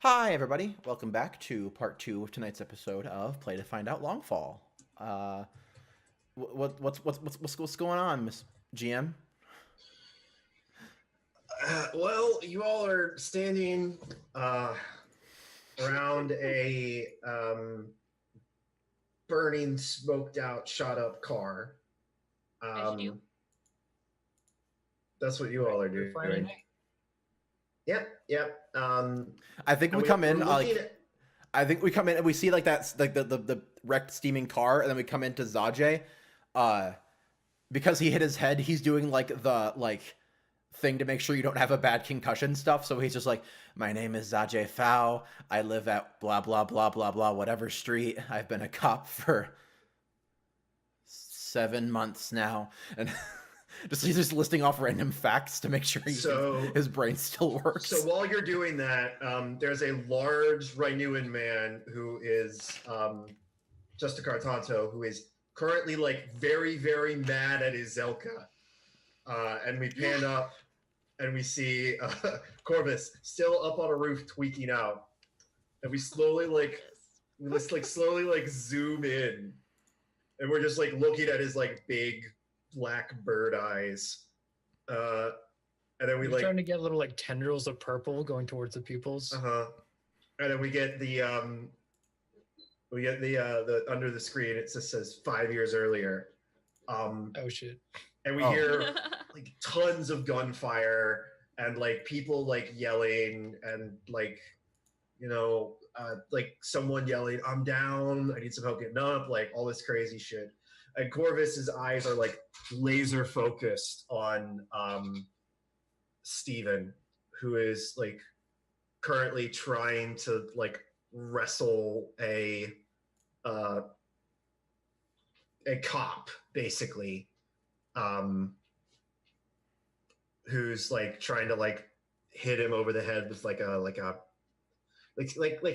Hi, everybody. Welcome back to part two of tonight's episode of Play to Find Out Longfall. Uh, what's going on, Miss GM? Well, you all are standing around a burning, smoked out, shot up car. As you do. That's what you all are You're finding doing. it? Yep. I think we come in I think we come in and we see like that's like the wrecked steaming car, and then we come into Zajay. Because he hit his head, he's doing like the thing to make sure you don't have a bad concussion stuff. So he's just like, "My name is Zajay Fao. I live at blah blah blah blah blah whatever street. I've been a cop for 7 months now," and he's just listing off random facts to make sure his brain still works. So while you're doing that, there's a large Rainuan man who is just a Cartanto, who is currently like very, very mad at his Zelka. And we pan up and we see Corvus still up on a roof tweaking out. And we slowly slowly zoom in. And we're just like looking at his like big black bird eyes. And then We're trying to get little like tendrils of purple going towards the pupils. And then we get the under the screen it just says 5 years earlier. Oh shit. And we hear like tons of gunfire and like people like yelling and like, like someone yelling, "I'm down, I need some help getting up," like all this crazy shit. And Corvus's eyes are like laser focused on Steven, who is like currently trying to like wrestle a cop, basically, who's like trying to like hit him over the head with like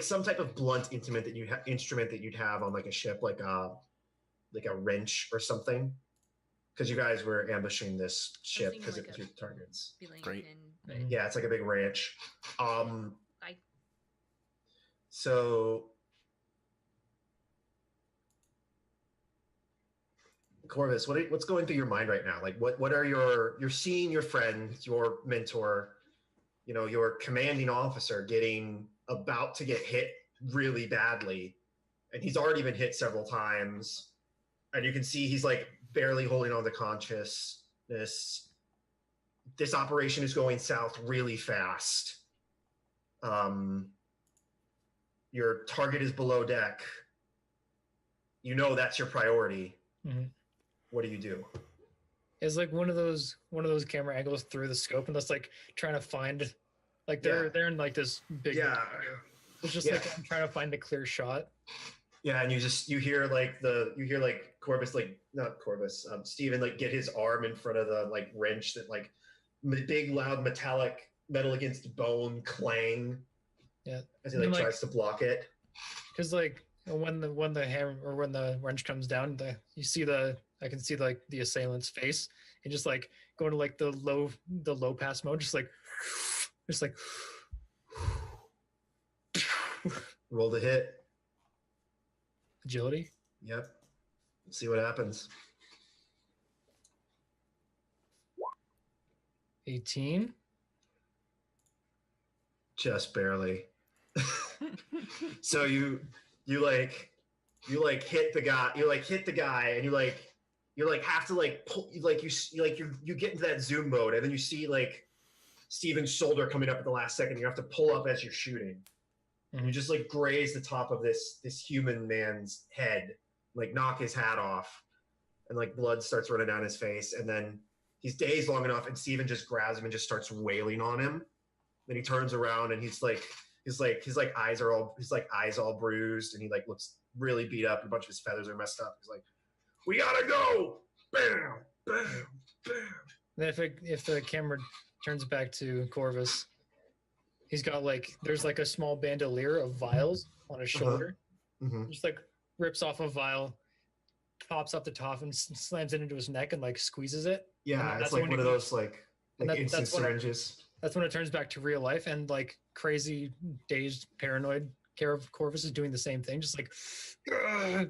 some type of blunt instrument that you'd have on like a ship, like a wrench or something, because you guys were ambushing this ship because it was your targets. Great. Yeah, it's like a big ranch. So Corvus, what's going through your mind right now? Like, what are you're seeing your friend, your mentor, your commanding officer about to get hit really badly, and he's already been hit several times, and you can see he's like barely holding on to consciousness. This operation is going south really fast. Your target is below deck. That's your priority. Mm-hmm. What do you do? It's like one of those camera angles through the scope, and that's like trying to find, like they're in like this big. Yeah. It's just like I'm trying to find a clear shot. Yeah, and you hear Corvus, like not Corvus, Steven like get his arm in front of the like wrench that like big loud metallic metal against bone clang. Yeah. As he tries to block it. Because like when the hammer or when the wrench comes down, I can see like the assailant's face and just like going to like the low pass mode, just like roll the hit. Agility. Yep. Let's see what happens. 18. Just barely. So you hit the guy, and you have to like pull, you get into that zoom mode, and then you see like Steven's shoulder coming up at the last second. You have to pull up as you're shooting. Mm-hmm. You just like graze the top of this human man's head, like knock his hat off, and like blood starts running down his face, and then he's dazed long enough, and Steven just grabs him and just starts wailing on him. Then he turns around, and his eyes all bruised, and he like looks really beat up, and a bunch of his feathers are messed up. He's like, "We gotta go!" Bam, bam, bam. Then if the camera turns back to Corvus, he's got like there's like a small bandolier of vials on his shoulder. Mm-hmm. Just like rips off a vial, pops up the top, and slams it into his neck and like squeezes it. Yeah, it's like one of those like instant syringes. that's when it turns back to real life, and like crazy, dazed, paranoid Corvus is doing the same thing, just like, "Ugh,"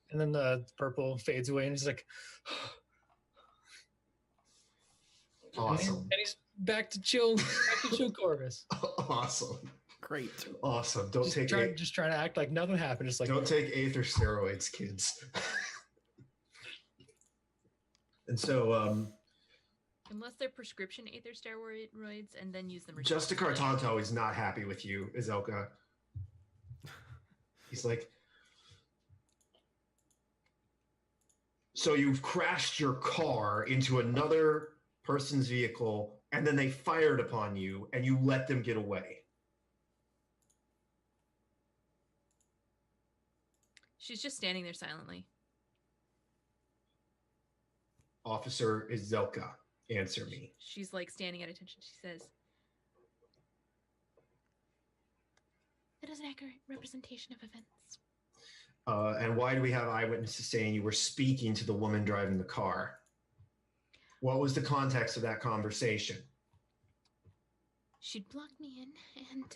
and then the purple fades away, and he's like, Awesome. and he's back to chill Corvus. Awesome. Great. Awesome. Just trying to act like nothing happened. Just like, don't take aether steroids, kids. And so, unless they're prescription aether steroids, and then use them. Justicar Tonto is not happy with you, Izelka. He's like, so you've crashed your car into another person's vehicle, and then they fired upon you, and you let them get away. She's just standing there silently. Officer Izelka, answer me. She's like standing at attention. She says, "That is an accurate representation of events." And why do we have eyewitnesses saying you were speaking to the woman driving the car? What was the context of that conversation? She'd blocked me in and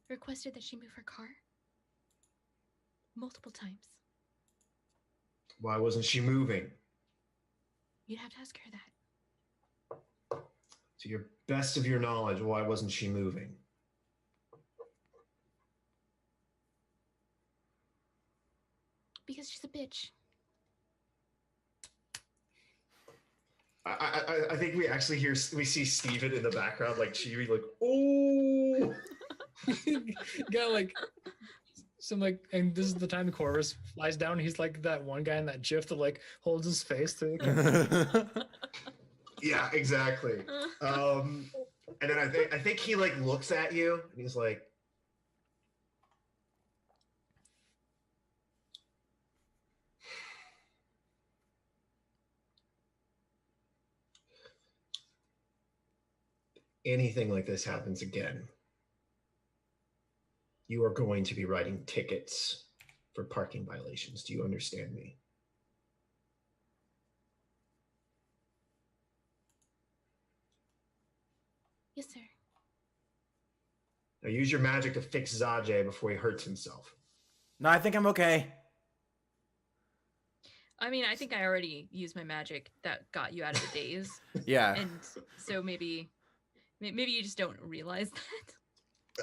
requested that she move her car multiple times. Why wasn't she moving? You'd have to ask her that. To your best of your knowledge, why wasn't she moving? Because she's a bitch. I think we actually we see Steven in the background, like Chibi, like, oh. got like some like, and this is the time the Corvus flies down. He's like that one guy in that GIF that like holds his face through the camera. Yeah, exactly. And then I think he like looks at you and he's like, anything like this happens again, you are going to be writing tickets for parking violations. Do you understand me? Yes, sir. Now use your magic to fix Zajay before he hurts himself. No, I think I'm okay. I mean, I think I already used my magic that got you out of the daze. Yeah. And so maybe you just don't realize that.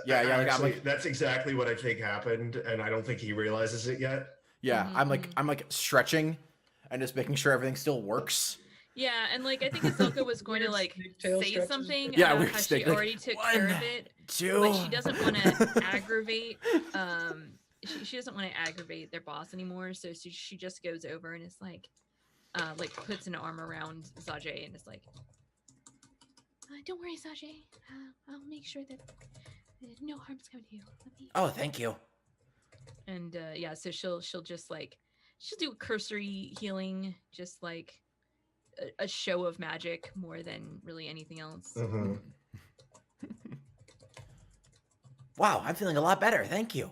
Yeah, like, Actually, I'm like, that's exactly what I think happened, and I don't think he realizes it yet. yeah, I'm like stretching and just making sure everything still works. Yeah, and like I think Ahsoka was going to like say stretches. something Yeah, about weird how snake, she like, already took 1, care of it, 2. but she doesn't want to aggravate. She doesn't want to aggravate their boss anymore, so she just goes over and is like puts an arm around Zajay and is like, "Don't worry, Zajay. I'll make sure that no harm's coming to you. Oh, thank you. And yeah, so she'll just like she'll do cursory healing, just like a show of magic more than really anything else. Mm-hmm. Wow, I'm feeling a lot better. Thank you.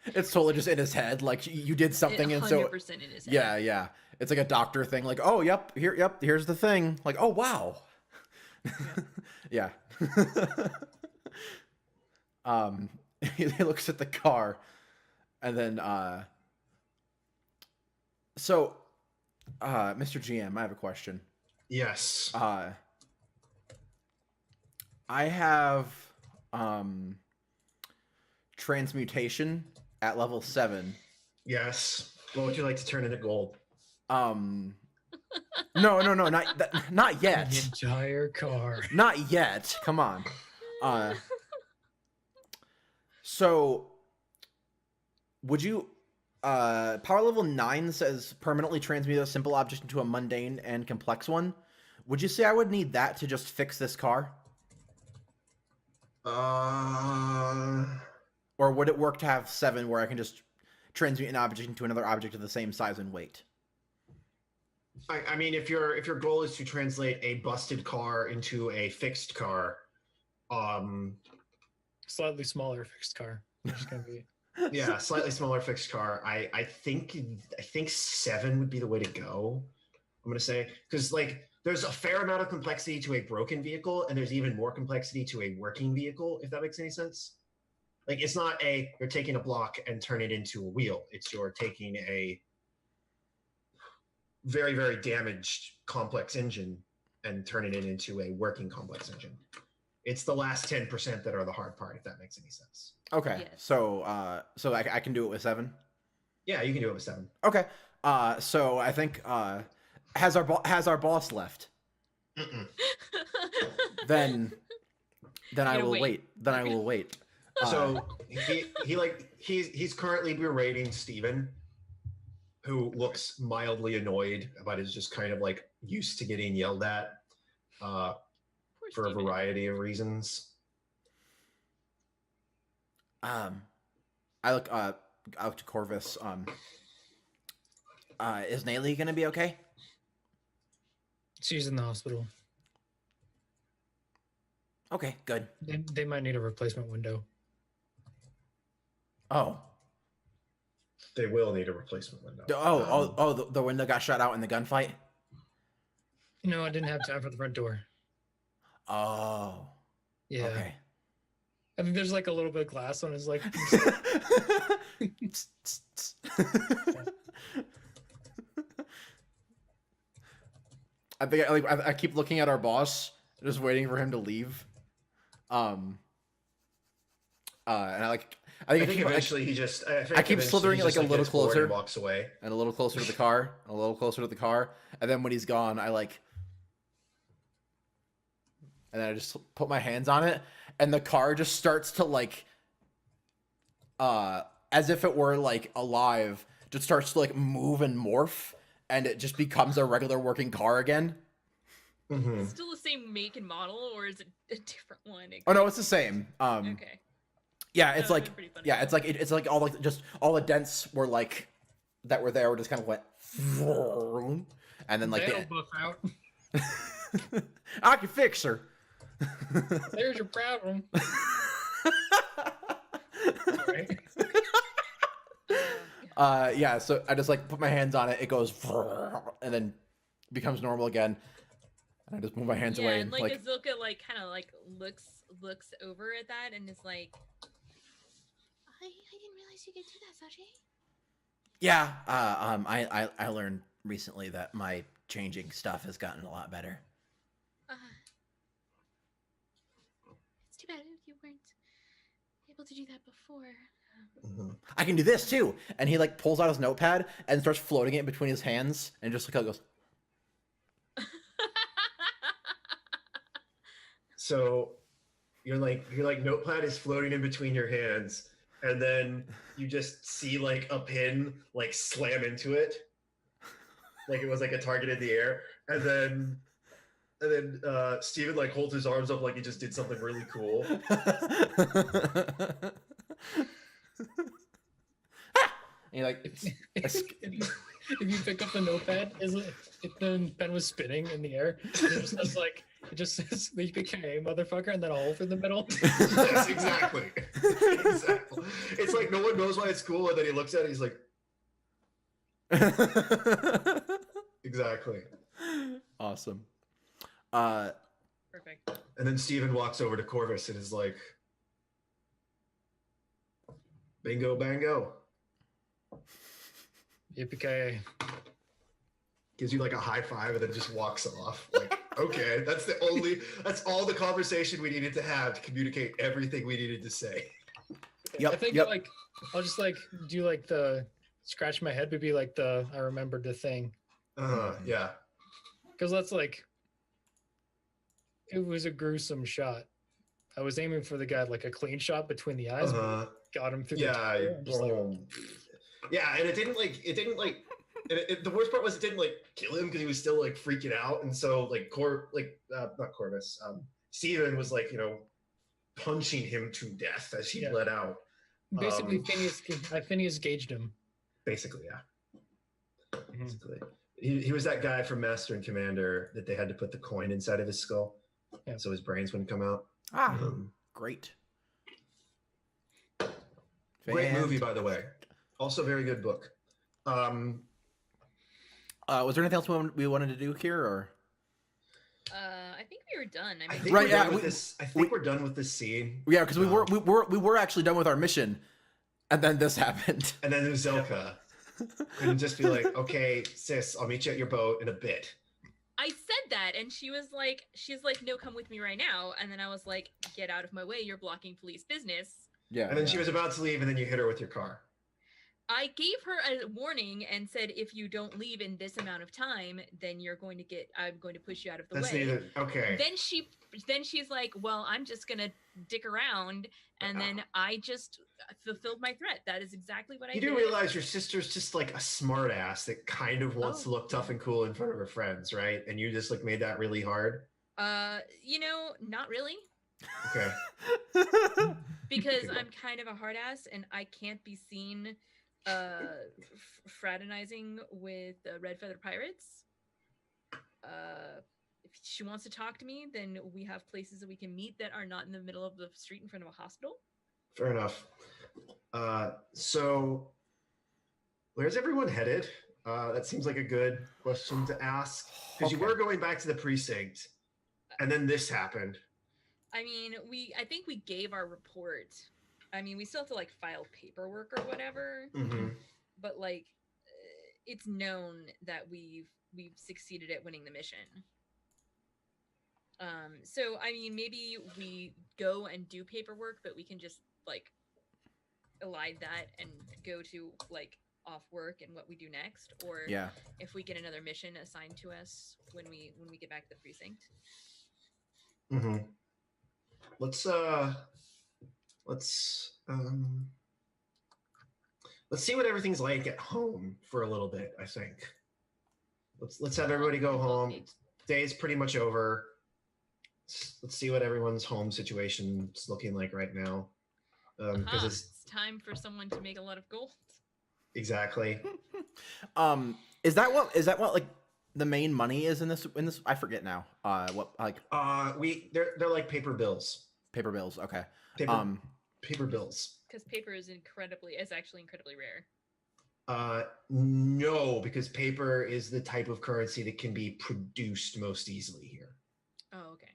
It's totally just in his head. Like you did something, and so 100% in his head. yeah. It's like a doctor thing. Like, oh, here's the thing. Like, oh wow. Yeah. He looks at the car, and then so Mr. GM, I have a question. Yes. I have transmutation at level 7. Yes. What would you like to turn into gold? No, not yet. The entire car. Not yet. Come on. So would you power level 9 says permanently transmute a simple object into a mundane and complex one. Would you say I would need that to just fix this car? Or would it work to have 7 where I can just transmute an object into another object of the same size and weight? I mean, if your goal is to translate a busted car into a fixed car, Slightly smaller fixed car. It's gonna be. yeah, slightly smaller fixed car. I think 7 would be the way to go. I'm gonna say, because like there's a fair amount of complexity to a broken vehicle, and there's even more complexity to a working vehicle, if that makes any sense. Like, it's not you're taking a block and turn it into a wheel. It's you're taking a very, very damaged complex engine and turning it into a working complex engine. It's the last 10% that are the hard part, if that makes any sense. Okay. Yes. So I can do it with 7. Yeah, you can do it with 7. Okay. So I think has our boss left? Mm-mm. Then I You're will wait. wait. Then I will wait. So he's currently berating Steven, who looks mildly annoyed, but is just kind of like used to getting yelled at Poor for a Steven. variety of reasons. I look out to Corvus. Is Nayli gonna be okay? She's in the hospital. Okay, good. They might need a replacement window. Oh. They will need a replacement window. The window got shot out in the gunfight? No, I didn't have time for the front door. Oh. Yeah. Okay. I think there's like a little bit of glass on his like. I think I keep looking at our boss, just waiting for him to leave. And I think eventually he just. I keep slithering like a little closer, and walks away, and a little closer to the car, and a little closer to the car, and then when he's gone, and then I just put my hands on it, and the car just starts to like, as if it were like alive, just starts to like move and morph, and it just becomes a regular working car again. Mm-hmm. Is it still the same make and model, or is it a different one? Oh no, it's the same. Okay. Yeah, it's No, like that's pretty funny. yeah, it's like all like just all the dents were like that were there were just kind of went, and then like That'll buff out. I can fix her. There's your problem. Alright. Yeah, so I just like put my hands on it, it goes and then becomes normal again. And I just move my hands away and and like Azulka like kind of like looks over at that and is like, I didn't realize you could do that, Sachi. yeah, I learned recently that my changing stuff has gotten a lot better. It's too bad you weren't able to do that before. Mm-hmm. I can do this too. And he like pulls out his notepad and starts floating it between his hands and just like goes. So you're like notepad is floating in between your hands, and then you just see like a pin like slam into it, like it was like a target in the air, and then Steven like holds his arms up like he just did something really cool. And he like if you pick up the notepad, if the pen was spinning in the air, it just says BPK motherfucker and then a hole through the middle. Yes, exactly. Exactly. It's like no one knows why it's cool, and then he looks at it, he's like, exactly. Awesome. Perfect. And then Steven walks over to Corvus and is like, bingo bango. Yippee-ki-yay. Gives you like a high five and then just walks off. Like, okay, that's all the conversation we needed to have to communicate everything we needed to say. Yep, I think yep. like I'll just like do like the scratch my head would be like the I remembered the thing. Yeah. Because that's like it was a gruesome shot. I was aiming for the guy like a clean shot between the eyes, but got him through the tire. I'm just like, yeah, and it didn't the worst part was it didn't like kill him because he was still like freaking out, and so like not Corvus, Steven was like, punching him to death as he bled out. basically Phineas gauged him. Basically, yeah. Mhm. Basically. He was that guy from Master and Commander that they had to put the coin inside of his skull, so his brains wouldn't come out. Great. Great movie, by the way. Also, very good book. Was there anything else we wanted to do here, or? I think we were done. I I mean, think Right, we're yeah, done with this. I think we're done with this scene. Yeah, because we were actually done with our mission, and then this happened. And then there's Zelka. Couldn't just be like, okay, sis, I'll meet you at your boat in a bit. I said that, and she's like, no, come with me right now. And then I was like, get out of my way. You're blocking police business. Yeah. And then she was about to leave, and then you hit her with your car. I gave her a warning and said, if you don't leave in this amount of time, then I'm going to push you out of the That's way. neither. Okay. Then she's like, well, I'm just going to dick around. And then I just fulfilled my threat. That is exactly what I did. You do realize your sister's just like a smart ass that kind of wants to look tough and cool in front of her friends, right? And you just like made that really hard. Not really. Okay. Because I'm kind of a hard ass and I can't be seen fraternizing with Red Feather Pirates. If she wants to talk to me, then we have places that we can meet that are not in the middle of the street in front of a hospital. Fair enough. So where's everyone headed? That seems like a good question to ask. Because you were going back to the precinct, and then this happened. I mean, I think we gave our report. I mean, we still have to like file paperwork or whatever. Mm-hmm. But like, it's known that we've succeeded at winning the mission. So I mean, maybe we go and do paperwork, but we can just like elide that and go to like off work and what we do next, or if we get another mission assigned to us when we get back to the precinct. Mm-hmm. Let's see what everything's like at home for a little bit. I think let's have everybody go home. Day's pretty much over. Let's see what everyone's home situation is looking like right now. Because it's time for someone to make a lot of gold. Exactly. Is that what like the main money is in this? I forget now. What like? They're like paper bills. Paper bills. Okay. Paper bills. Because paper is actually incredibly rare. No, because paper is the type of currency that can be produced most easily here. Oh, okay.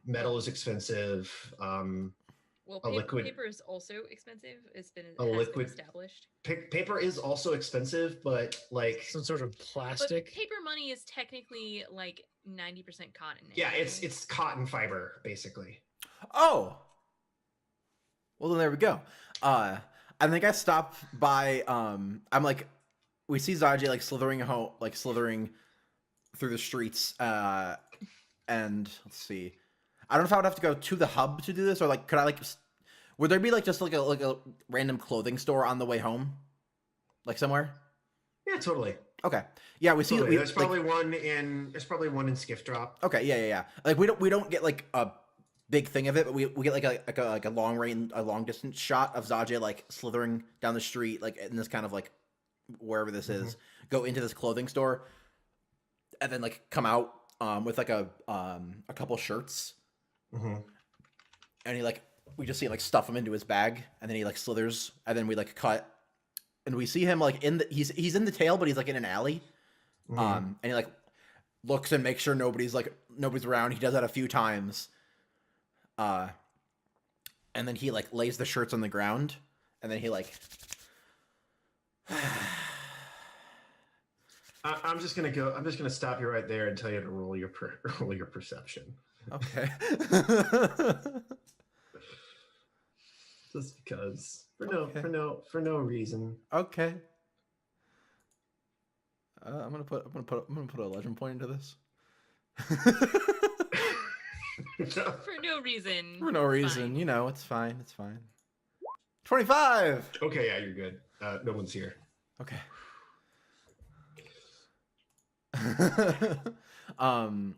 Metal is expensive. Well, liquid paper is also expensive. It's been established. Paper is also expensive, but like some sort of plastic. But paper money is technically like 90% cotton. Yeah, it's cotton fiber basically. Oh. Well, then there we go. I think I stopped by. I'm like, we see Zaji like slithering through the streets. And let's see. I don't know if I would have to go to the hub to do this, or like, could I like, would there be like just like a random clothing store on the way home, like somewhere? Yeah, totally. Okay. Yeah, we see. Totally. There's probably one in Skiff Drop. Okay. Yeah. Like we don't get like a big thing of it, but we get like a long distance shot of Zaje like slithering down the street, like in this kind of like wherever this is, go into this clothing store, and then like come out with like a couple shirts. Mm-hmm. And he like, we just see him like stuff him into his bag, and then he like slithers, and then we like cut, and we see him like he's in the tail, but he's like in an alley. Mm-hmm. And he like looks and makes sure nobody's around. He does that a few times. And then he like lays the shirts on the ground, and then he like I'm just gonna stop you right there and tell you to roll your perception. Okay. Just because for no reason. Okay. I'm gonna put a legend point into this. For no reason. For no reason, fine. You know, it's fine. 25. Okay, yeah, you're good. No one's here. Okay.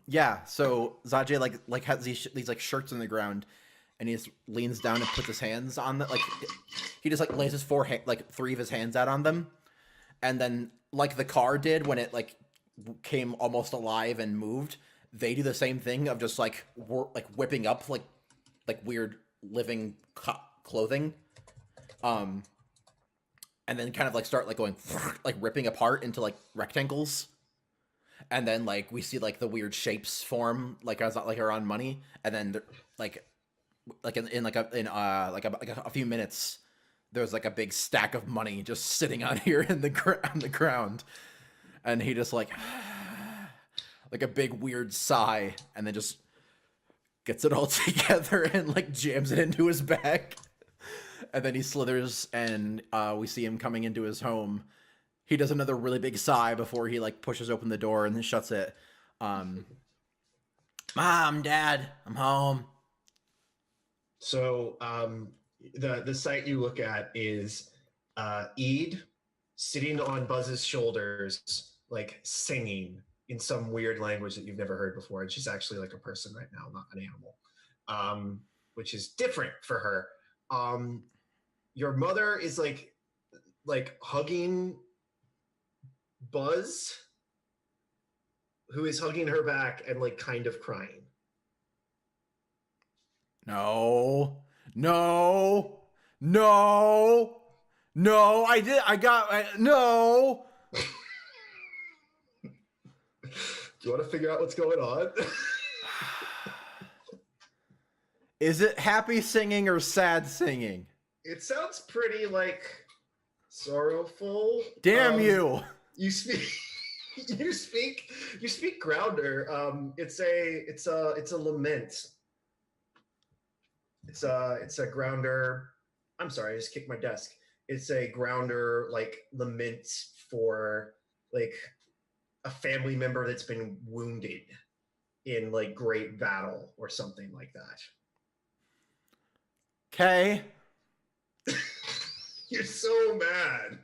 Yeah, so Zaje like has these like shirts on the ground, and he just leans down and puts his hands on the, like, he just like lays his three of his hands out on them, and then like the car did when it like came almost alive and moved, they do the same thing of just like whipping up like weird living clothing, and then kind of like start like going like ripping apart into like rectangles. and then like we see like the weird shapes form like as like around money, and then like in a few minutes there's like a big stack of money just sitting on here in on the ground, and he just like a big weird sigh, and then just gets it all together and like jams it into his bag, and then he slithers, and we see him coming into his home. He does another really big sigh before he like pushes open the door and then shuts it. Mom, Dad, I'm home. So the site you look at is Eid sitting on Buzz's shoulders, like singing in some weird language that you've never heard before. And she's actually like a person right now, not an animal, which is different for her. Your mother is like hugging Buzz, who is hugging her back and like kind of crying. No, no. Do you want to figure out what's going on? Is it happy singing or sad sing? It sounds pretty like sorrowful. Damn you! You speak Grounder. It's a lament. It's a Grounder. I'm sorry, I just kicked my desk. It's a Grounder like lament for like a family member that's been wounded in like great battle or something like that. Okay. You're so mad.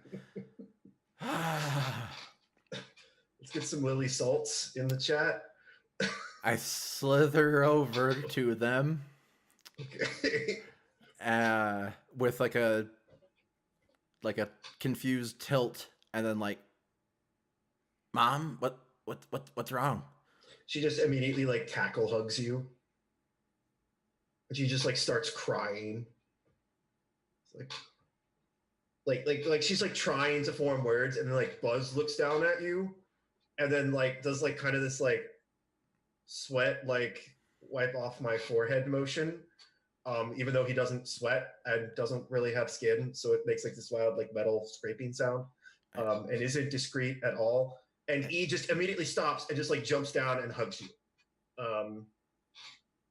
Let's get some Lily Salts in the chat. I slither over to them. Okay. With like a confused tilt, and then like, Mom, what's wrong? She just immediately like tackle hugs you. And she just like starts crying. It's like she's like trying to form words, and then like Buzz looks down at you and then like does like kind of this like sweat like wipe off my forehead motion. Even though he doesn't sweat and doesn't really have skin, so it makes like this loud like metal scraping sound, and isn't discreet at all. And he just immediately stops and just like jumps down and hugs you. And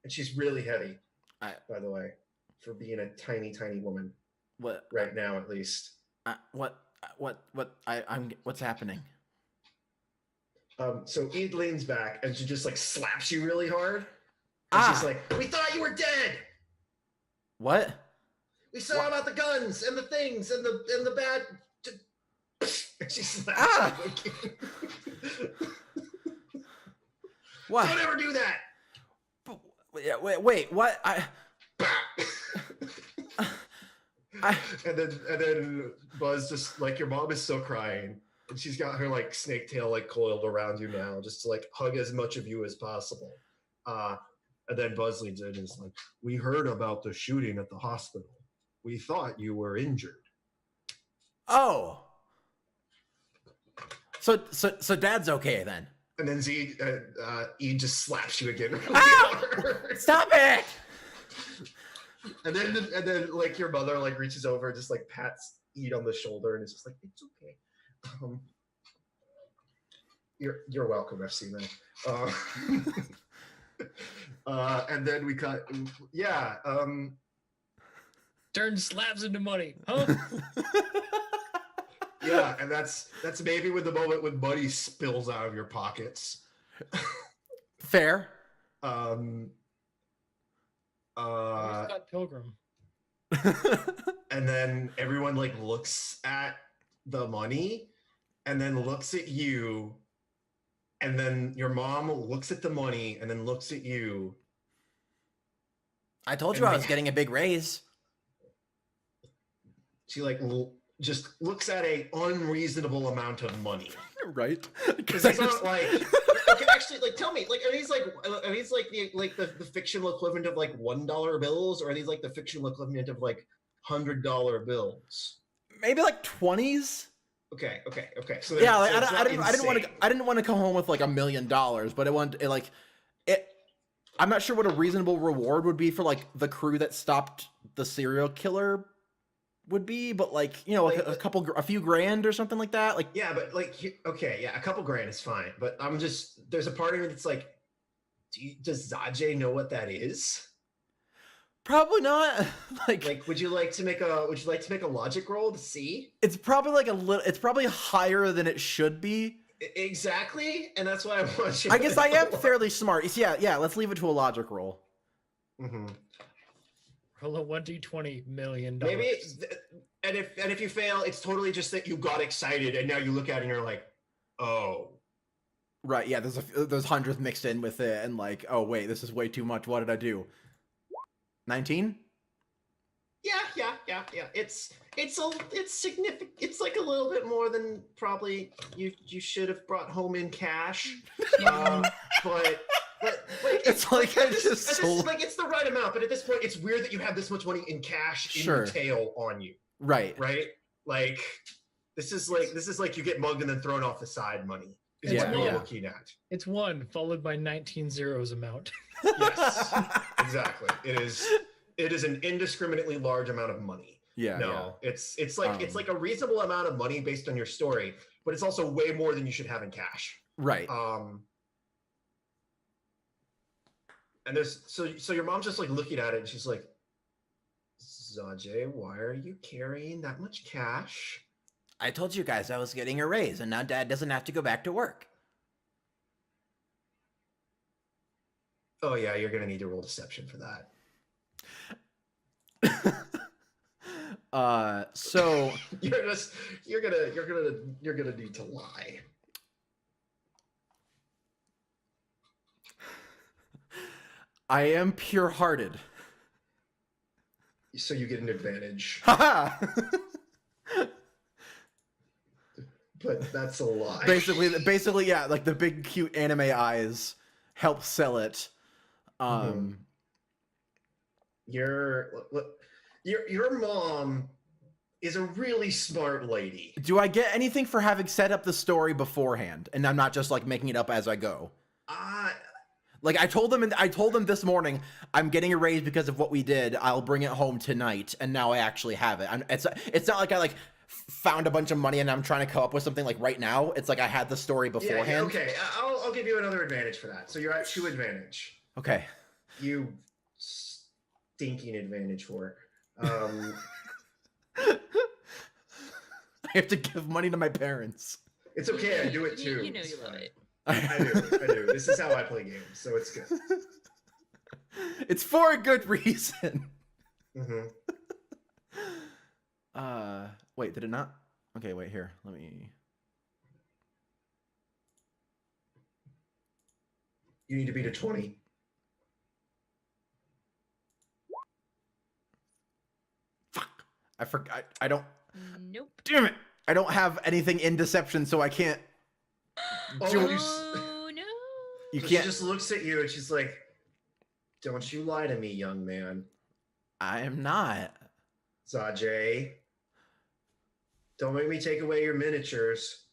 she's really heavy, by the way, for being a tiny woman. What right now, at least? What's happening? So Eid leans back and she just like slaps you really hard. And she's like, "We thought you were dead. What? We saw about the guns and the things and the bad." And she slaps you. What? Don't ever do that. Wait, what? And then Buzz just like, your mom is still crying, and she's got her like snake tail like coiled around you now, just to like hug as much of you as possible. And then Buzz leans in and is like, "We heard about the shooting at the hospital. We thought you were injured." Oh. So Dad's okay then. And then Eid just slaps you again. Really hard. Stop it! And then like your mother like reaches over and just like pats Eid on the shoulder and is just like, "It's okay. You're welcome, FC man." And then we cut. Yeah. Turn slabs into money, huh? Yeah, and that's maybe when the moment when money spills out of your pockets. Fair. Scott Pilgrim. And then everyone like looks at the money and then looks at you, and then your mom looks at the money and then looks at you. I told you I was getting a big raise. She like just looks at a unreasonable amount of money. Right? Because it's not like, okay, actually, like, tell me, like, are these the fictional equivalent of like $1 bills, or are these like the fictional equivalent of like $100 bills? Maybe like 20s. Okay. So Yeah, like, so I didn't want to come home with like $1 million, but I'm not sure what a reasonable reward would be for like the crew that stopped the serial killer would be, but like, you know, like a few grand or something like that. Like, yeah, but like, okay, yeah, a couple grand is fine, but there's a part of me that's like, does Zajay know what that is? probably not. Like, would you like to make a logic roll to see? It's probably like it's probably higher than it should be. Exactly, and that's why I want you. I guess I am fairly smart. Yeah. Let's leave it to a logic roll. Mm-hmm. Roll a 1d20 $1 million. Maybe, and if you fail, it's totally just that you got excited, and now you look at it and you're like, oh. Right. Yeah. There's hundreds mixed in with it, and like, oh wait, this is way too much. What did I do? 19? Yeah. It's significant. It's like a little bit more than probably you should have brought home in cash. But it's like it's the right amount. But at this point, it's weird that you have this much money in cash in your tail on you. Right. Like this is like you get mugged and then thrown off the side money. Is what you're looking at. It's 1 followed by 19 zeros amount. Yes, exactly. It is an indiscriminately large amount of money. Yeah. No, yeah. It's like a reasonable amount of money based on your story, but it's also way more than you should have in cash. Right. And there's so your mom's just like looking at it and she's like, Zajay, why are you carrying that much cash? I told you guys I was getting a raise, and now Dad doesn't have to go back to work. Oh yeah, you're gonna need to roll deception for that. So you're gonna need to lie. I am pure-hearted. So you get an advantage. Haha. But that's a lie. Basically, yeah, like the big cute anime eyes help sell it. Your mom is a really smart lady. Do I get anything for having set up the story beforehand, and I'm not just like making it up as I go? Like I told them this morning, I'm getting a raise because of what we did. I'll bring it home tonight, and now I actually have it. It's not like I like found a bunch of money and I'm trying to come up with something like right now. It's like I had the story beforehand. Yeah, okay, I'll give you another advantage for that. So you're at 2 advantage. Okay. You stinking advantage for. I have to give money to my parents. It's okay. I do it too. You know you love it. I do. This is how I play games, so it's good. It's for a good reason. Mm-hmm. Wait, did it not? Okay, wait here. Let me. You need to beat a 20. Fuck. I forgot. I don't. Nope. Damn it! I don't have anything in deception, so I can't. Oh no! You can't. She just looks at you and she's like, "Don't you lie to me, young man." I am not. Zajay. Don't make me take away your miniatures.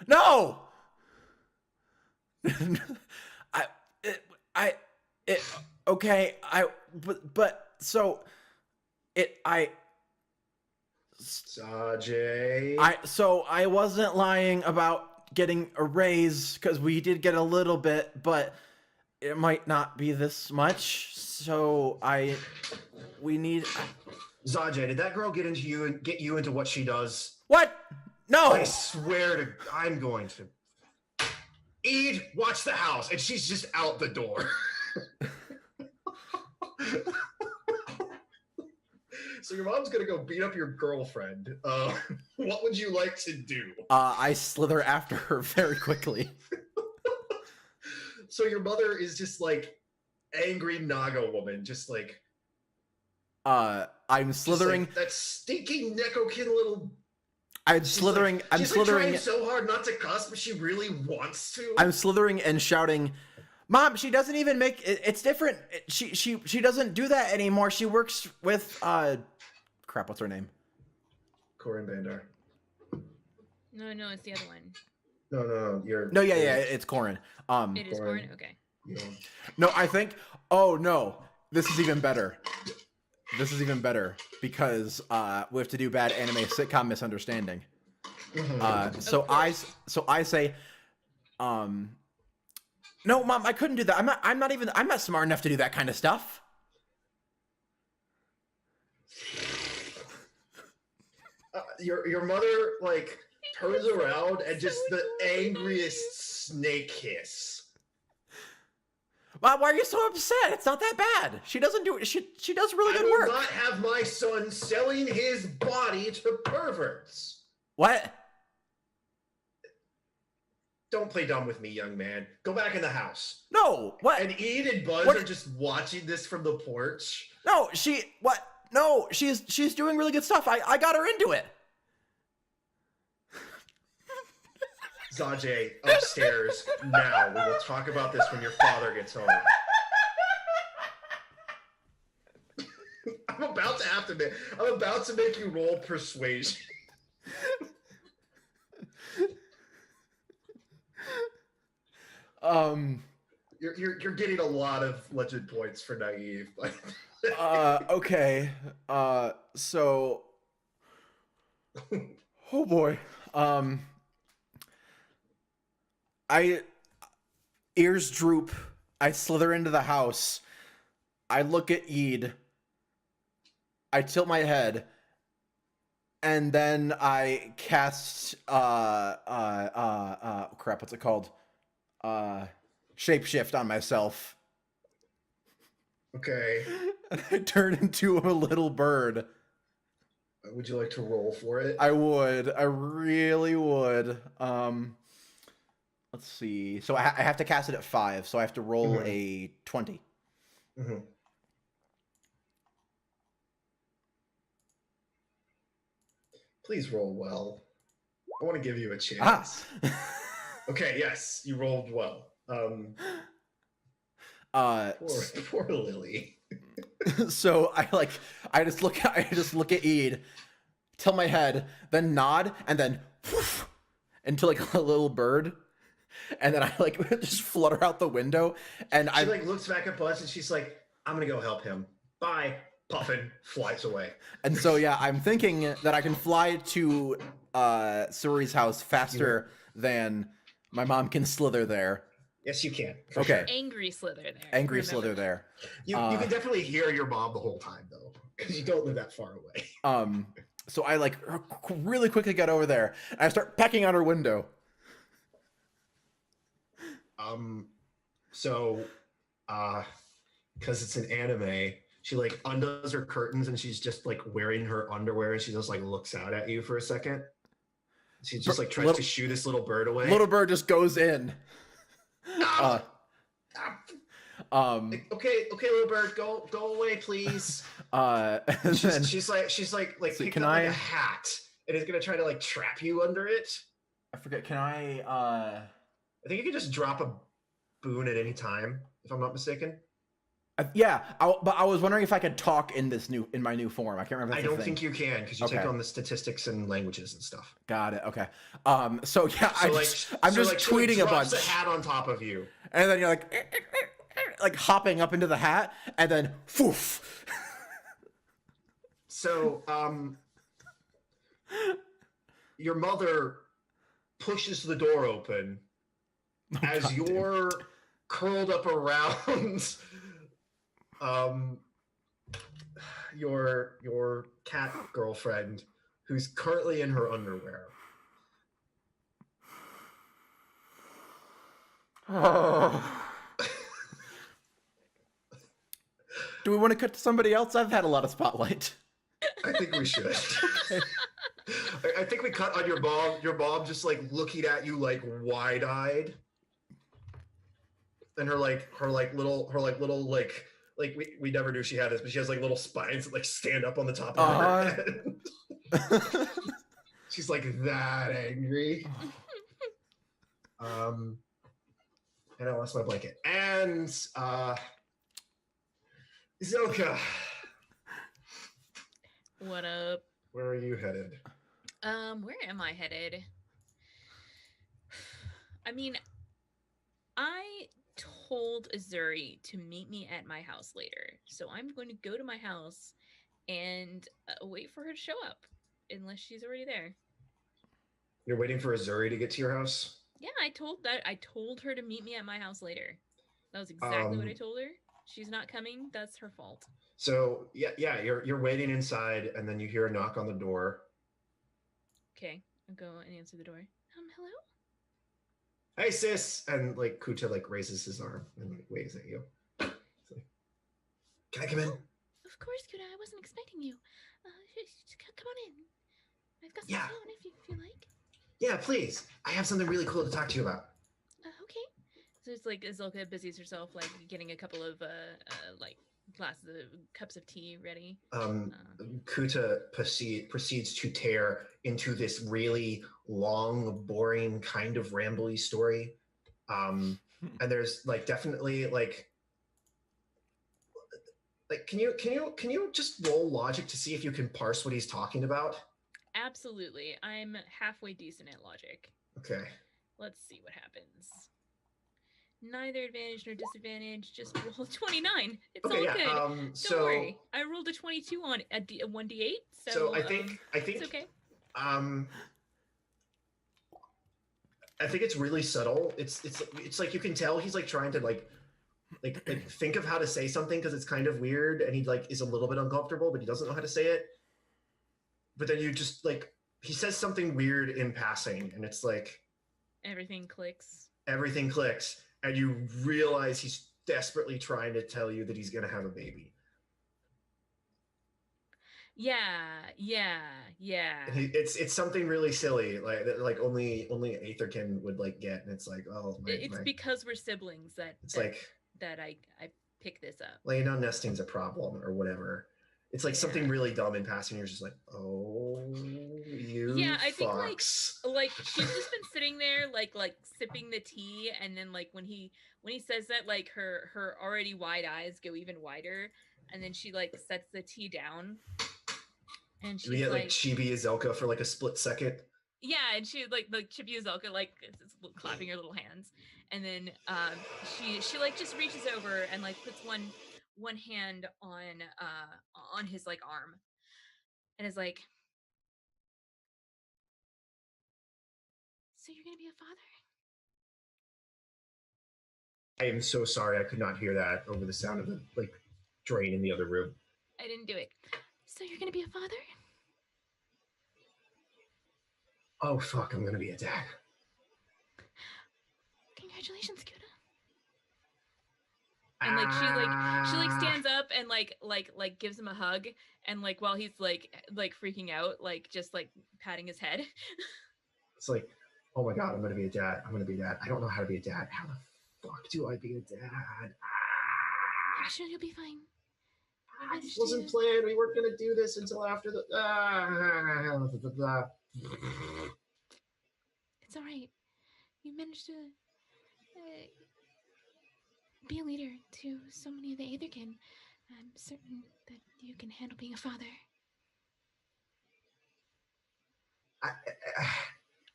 No. Okay. Zajay. I wasn't lying about getting a raise because we did get a little bit, but it might not be this much. So we need. Zajay, did that girl get you into what she does? What? No. I swear to, I'm going to. Eid, watch the house, and she's just out the door. So your mom's gonna go beat up your girlfriend. What would you like to do? I slither after her very quickly. So your mother is just like angry Naga woman, just like. I'm slithering. Like that stinky Nekokin little. She's slithering trying so hard not to cuss, but she really wants to. I'm slithering and shouting, "Mom, she doesn't even make it, it's different. She doesn't do that anymore. She works with crap, what's her name? Corinne Bandar. No, it's the other one. No. No, yeah, it's Corin. It is Corin? Okay. Yeah. No, I think. Oh no, this is even better. This is even better because we have to do bad anime sitcom misunderstanding. So I say, no, Mom, I couldn't do that. I'm not smart enough to do that kind of stuff. Your mother like turns around and just the angriest snake hiss. Mom, why are you so upset? It's not that bad. She doesn't do it. She does really good work. I will not have my son selling his body to perverts. What? Don't play dumb with me, young man. Go back in the house. No. What? And Ed and Buzz What? are just watching this from the porch. No. What? No. She's doing really good stuff. I got her into it. Zajay, upstairs now. We will talk about this when your father gets home. I'm about to make you roll persuasion. You're getting a lot of legend points for naive. Okay. So. Oh boy. Ears droop. I slither into the house. I look at Ed. I tilt my head. And then I cast crap, what's it called? Shapeshift on myself. Okay. And I turn into a little bird. Would you like to roll for it? I would. I really would. Let's see. So I have to cast it at 5, so I have to roll a 20. Mm-hmm. Please roll well. I want to give you a chance. Okay, yes, you rolled well. Poor Lily. So I just look at Ed, tilt my head, then nod, and then whoosh, into like a little bird. And then I just flutter out the window, and she looks back at Buzz and she's like, "I'm gonna go help him. Bye." Puffin flies away. And so yeah, I'm thinking that I can fly to Suri's house faster than my mom can slither there. Yes, you can. Okay. Sure. Angry slither there. Angry slither there. You can definitely hear your mom the whole time though, because you don't live that far away. So I really quickly get over there, and I start pecking on her window. So, because it's an anime, she undoes her curtains and she's just wearing her underwear and she just looks out at you for a second. She just tries to shoo this little bird away. Little bird just goes in. Okay, little bird, go away, please. She's picking up a hat and is gonna try to trap you under it. I forget. Can I think you can just drop a boon at any time, if I'm not mistaken. Yeah, but I was wondering if I could talk in my new form. I can't remember. I don't think you can because you take on the statistics and languages and stuff. Got it. Okay. So yeah, I'm just tweeting a bunch. Drops a hat on top of you, and then you're like hopping up into the hat, and then poof. So your mother pushes the door open as you're curled up around your cat girlfriend, who's currently in her underwear. Do we want to cut to somebody else? I've had a lot of spotlight. I think we should. I think we cut on your mom. Your mom just looking at you wide-eyed, and her little we never knew she had this, but she has little spines that stand up on the top of her head. She's that angry. And I lost my blanket. And Zoka. What up? Where are you headed? Where am I headed? I mean, I told Azuri to meet me at my house later, so I'm going to go to my house and wait for her to show up, unless she's already there. You're waiting for Azuri to get to your house? Yeah, I told her to meet me at my house later. That was exactly what I told her. She's not coming. That's her fault. So yeah, you're waiting inside, and then you hear a knock on the door. Okay, I'll go and answer the door. Hello? Hey, sis! And like Kuta like raises his arm and like waves at you. Like, can I come in? Of course, Kuta. I wasn't expecting you. Come on in. I've got some Yeah. tea on if you like. Yeah, please. I have something really cool to talk to you about. Okay. So it's like Azulka busies herself, like getting a couple of like cups of tea ready. Kuta proceeds to tear into this really long, boring, kind of rambly story. And there's like definitely like can you just roll logic to see if you can parse what he's talking about? Absolutely. I'm halfway decent at logic. Okay. Let's see what happens. Neither advantage nor disadvantage. Just roll 29. It's okay, all yeah. good. Don't worry. I rolled a 22 on a 1d8. So I think it's okay. I think it's really subtle. It's like you can tell he's like trying to like think of how to say something because it's kind of weird, and he like is a little bit uncomfortable, but he doesn't know how to say it. But then you just like he says something weird in passing, and it's like everything clicks. Everything clicks, and you realize he's desperately trying to tell you that he's gonna have a baby. Yeah. And it's something really silly, like only Aetherkin would like get, and it's like, oh, because we're siblings that I pick this up. Like, nesting's a problem or whatever. It's like something really dumb in passing. You're just like, oh, you. Yeah, I think fucks. like she's just been sitting there like sipping the tea, and then like when he says that, like her already wide eyes go even wider, and then she like sets the tea down, and she's like Chibi Azelka for like a split second. Yeah, and she like Chibi Azelka like clapping her little hands, and then she like just reaches over and like puts one hand on his like arm, and is like, so you're gonna be a father? I am so sorry, I could not hear that over the sound of the like drain in the other room. I didn't do it. So you're gonna be a father? Oh fuck, I'm gonna be a dad. Congratulations, Kuta. And like she stands up and like gives him a hug, and like while he's like freaking out, like just like patting his head. It's like, oh my god, I'm gonna be a dad. I'm gonna be a dad. I don't know how to be a dad. How the fuck do I be a dad? I'm sure you'll be fine. This wasn't planned. We weren't gonna do this until after the. It's all right. You managed to be a leader to so many of the Aetherkin. I'm certain that you can handle being a father.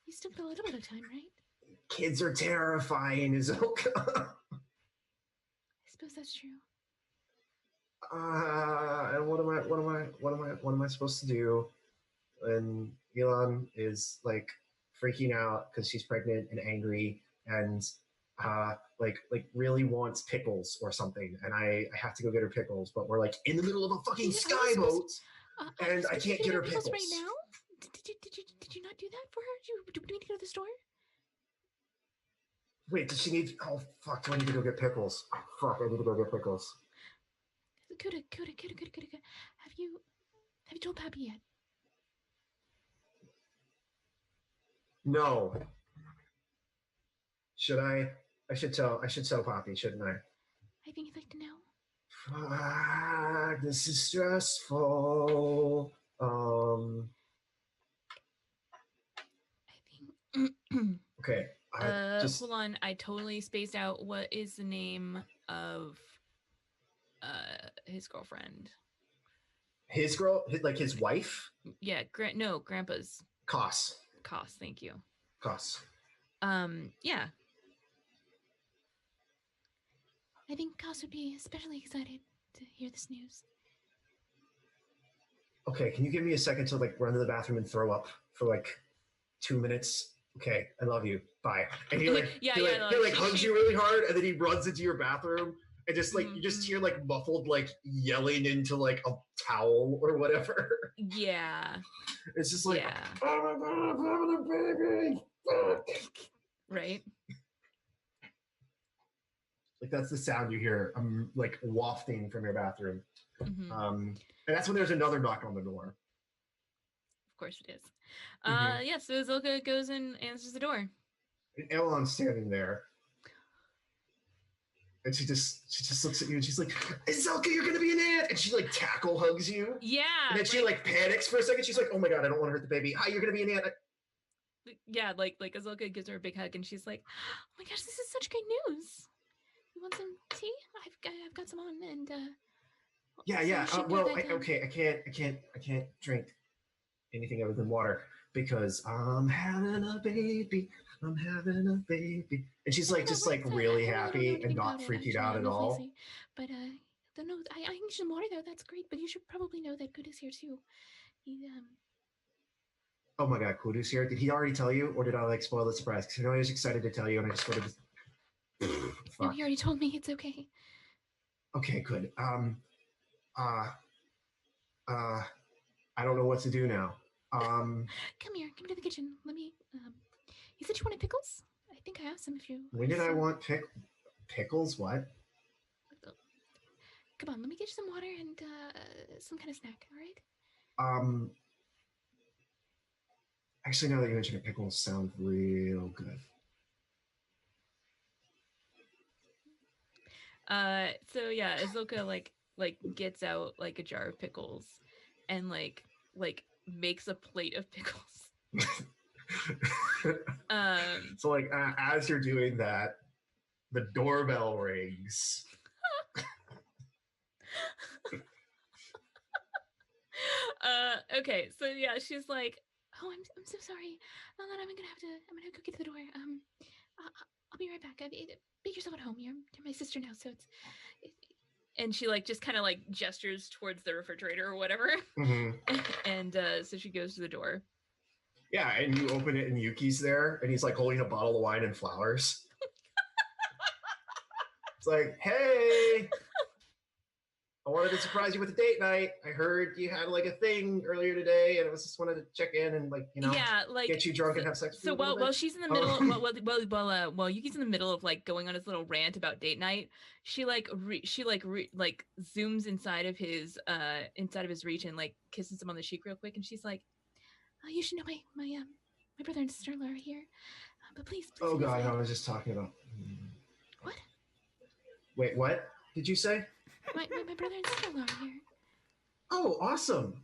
You still got a little bit of time, right? Kids are terrifying, Azoka. I suppose that's true. And what am I supposed to do? And Elon is like freaking out because she's pregnant and angry and like really wants pickles or something, and I have to go get her pickles, but we're like in the middle of a fucking skyboat, and I can't get her pickles right now. Did you not do that for her? Do we need to go to the store? Wait, does she need? Oh fuck! Do I need to go get pickles? Oh, fuck! I need to go get pickles. Kuta. Have you told Pappy yet? No. Should I? I should tell Poppy, shouldn't I? I think he'd like to know. Fuck, this is stressful. I think. Okay. Hold on. I totally spaced out. What is the name of his girlfriend? His wife? Yeah. Grandpa's. Koss. Thank you. Koss. Yeah. I think Kaz would be especially excited to hear this news. Okay, can you give me a second to like run to the bathroom and throw up for like 2 minutes? Okay, I love you. Bye. And he like Yeah, he yeah, no, like she- hugs she- you really hard, and then he runs into your bathroom, and just like you just Mhm. hear like muffled like yelling into like a towel or whatever. Yeah. It's just like, Yeah. oh my god, I'm having a baby. Right. Like that's the sound you hear. I'm like wafting from your bathroom. Mhm. And that's when there's another knock on the door. Of course it is. Mhm. Yeah, so Zilka goes and answers the door. And Elon's standing there. And she just looks at you and she's like, Zelka, you're gonna be an ant! And she like tackle hugs you. Yeah. And then she like panics for a second. She's like, oh my god, I don't want to hurt the baby. Hi, you're gonna be an ant. Yeah, like Azulka gives her a big hug and she's like, Oh my gosh, this is such great news. You want some tea? I've got some on, and Yeah, so yeah. you should Well, go back, I can't drink anything other than water because I'm having a baby. I'm having a baby. And she's like just like really happy and not freaking out at all. But don't know. I need some water though. That's great. But you should probably know that Good is here too. He Oh my god, Kudu's here. Did he already tell you, or did I like spoil the surprise? Because I know he was excited to tell you, and I just wanted to. no, he already told me. It's okay. Okay, good. I don't know what to do now. Come here. Come to the kitchen. Let me. You said you wanted pickles. I think I have some. If you. When did I want pickles? What? Come on. Let me get you some water and some kind of snack. All right. Actually, now that you mention it, pickles sound real good. So yeah, Azulka like gets out like a jar of pickles and like makes a plate of pickles. So like as you're doing that, the doorbell rings. Okay, so yeah, she's like, Oh, I'm so sorry. Now that I'm gonna go get to the door. I'll be right back. Make yourself at home. You're my sister now, so it's. And she like just kind of like gestures towards the refrigerator or whatever, and so she goes to the door. Yeah, and you open it, and Yuki's there, and he's like holding a bottle of wine and flowers. It's like, hey, I wanted to surprise you with a date night. I heard you had like a thing earlier today, and I just wanted to check in and like yeah, like get you drunk and have sex. So while she's in the middle, while Yuki's in the middle of like going on his little rant about date night, she zooms inside of his reach and like kisses him on the cheek real quick, and she's like, Oh, you should know my brother and sister-in-law are here. But please. Oh god, I was just talking about. What? Wait, what did you say? My brother and sister-in-law are here. Oh, awesome.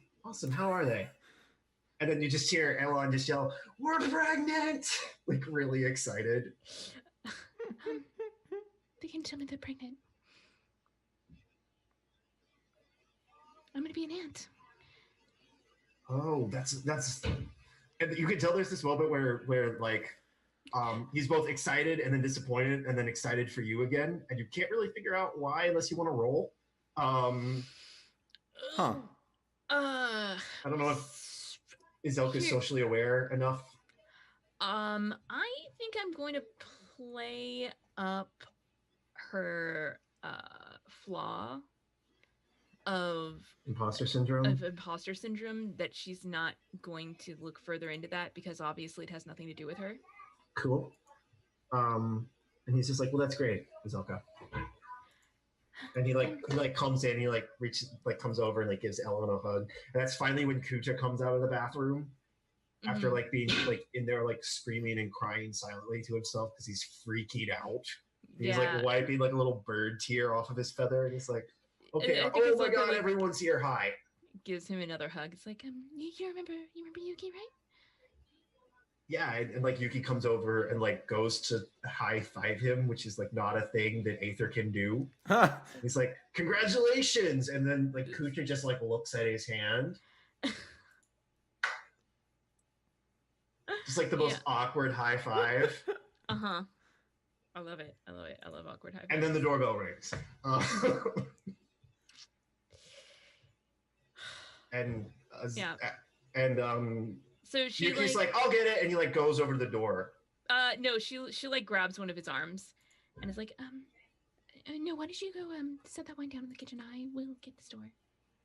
How are they? And then you just hear Elon just yell, "We're pregnant!" Like really excited. They can tell me they're pregnant. I'm gonna be an aunt. Oh, that's and you can tell there's this moment where like he's both excited and then disappointed and then excited for you again, and you can't really figure out why unless you want to roll. Huh. I don't know if Izelka's socially aware enough. I think I'm going to play up her flaw of imposter syndrome that she's not going to look further into that because obviously it has nothing to do with her. Cool. And he's just like, well, that's great, Izelka. And he comes in, he like reaches, like comes over and like gives Ellen a hug. And that's finally when Kucha comes out of the bathroom after like being like in there like screaming and crying silently to himself because he's freaking out. And he's like wiping like a little bird tear off of his feather, and he's like, okay, oh my god, everyone's here. Hi. Gives him another hug. It's like, you remember Yuki, right? Yeah, and like Yuki comes over and like goes to high five him, which is like not a thing that Aether can do. He's like, congratulations, and then like Kucha just like looks at his hand. Just like the most awkward high five. I love it. I love it. I love awkward high And then the doorbell rings. And Yeah. and So she Yuki's like, I'll get it, and he like goes over to the door. no, she like grabs one of his arms and is like, no, why don't you go set that wine down in the kitchen? I will get this door.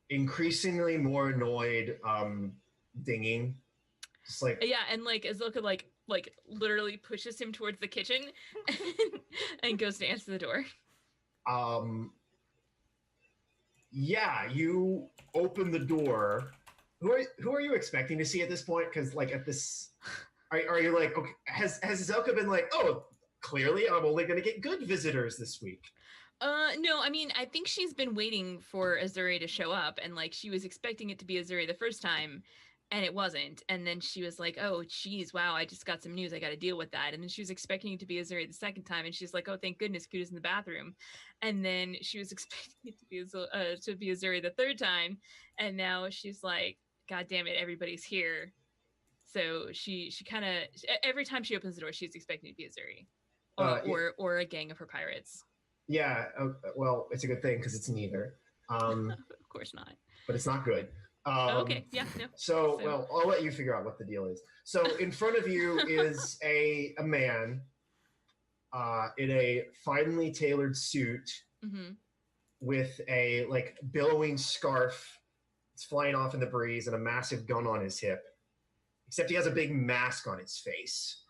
Increasingly more annoyed, dinging. Just like yeah, and like Azilka like literally pushes him towards the kitchen and goes to answer the door. Yeah, you open the door. Who are you expecting to see at this point? Because like at this, are you like, okay? Has Zelka been like, oh, clearly I'm only going to get good visitors this week? No, I mean I think she's been waiting for Azuri to show up, and like she was expecting it to be Azuri the first time, and it wasn't. And then she was like, oh geez, wow, I just got some news, I got to deal with that. And then she was expecting it to be Azuri the second time, and she's like, oh thank goodness Kuda's in the bathroom. And then she was expecting it to be Azuri the third time, and now she's like, god damn it, everybody's here. So she kind of every time she opens the door, she's expecting it to be Azuri, or a gang of her pirates. Yeah, well, it's a good thing because it's neither. Of course not. But it's not good. Okay, yeah, no. So, well, I'll let you figure out what the deal is. So, in front of you is a man in a finely tailored suit with a like billowing scarf. It's flying off in the breeze and a massive gun on his hip. Except he has a big mask on his face.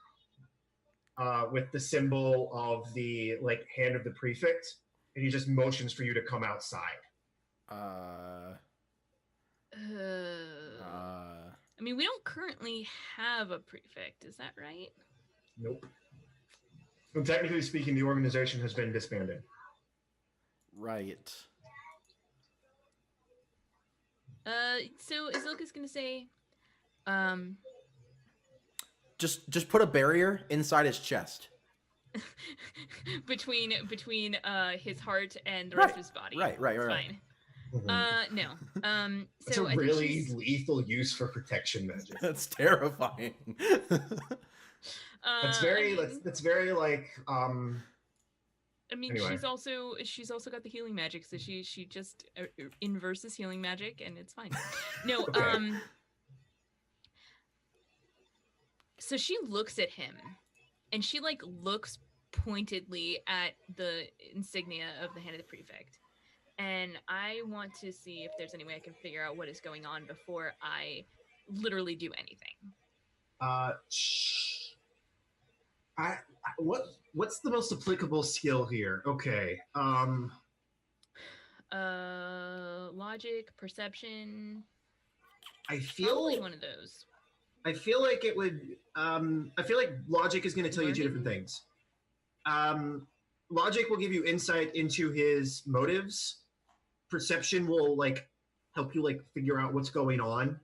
With the symbol of the like hand of the prefect, and he just motions for you to come outside. I mean, we don't currently have a prefect, is that right? Nope. And technically speaking, the organization has been disbanded. Right. So Azilka's gonna say, Just put a barrier inside his chest. between his heart and the rest of his body. Right. Fine. Mm-hmm. No. It's So a really lethal use for protection magic. That's terrifying. That's very like I mean, anyway. she's also got the healing magic, so she just inverses healing magic, and it's fine. No, Okay. So she looks at him, and she like looks pointedly at the insignia of the hand of the prefect, and I want to see if there's any way I can figure out what is going on before I literally do anything. What's the most applicable skill here? Okay. Logic, perception. I feel Probably one of those. I feel like it would. I feel like logic is going to tell you two different things. Logic will give you insight into his motives. Perception will like help you like figure out what's going on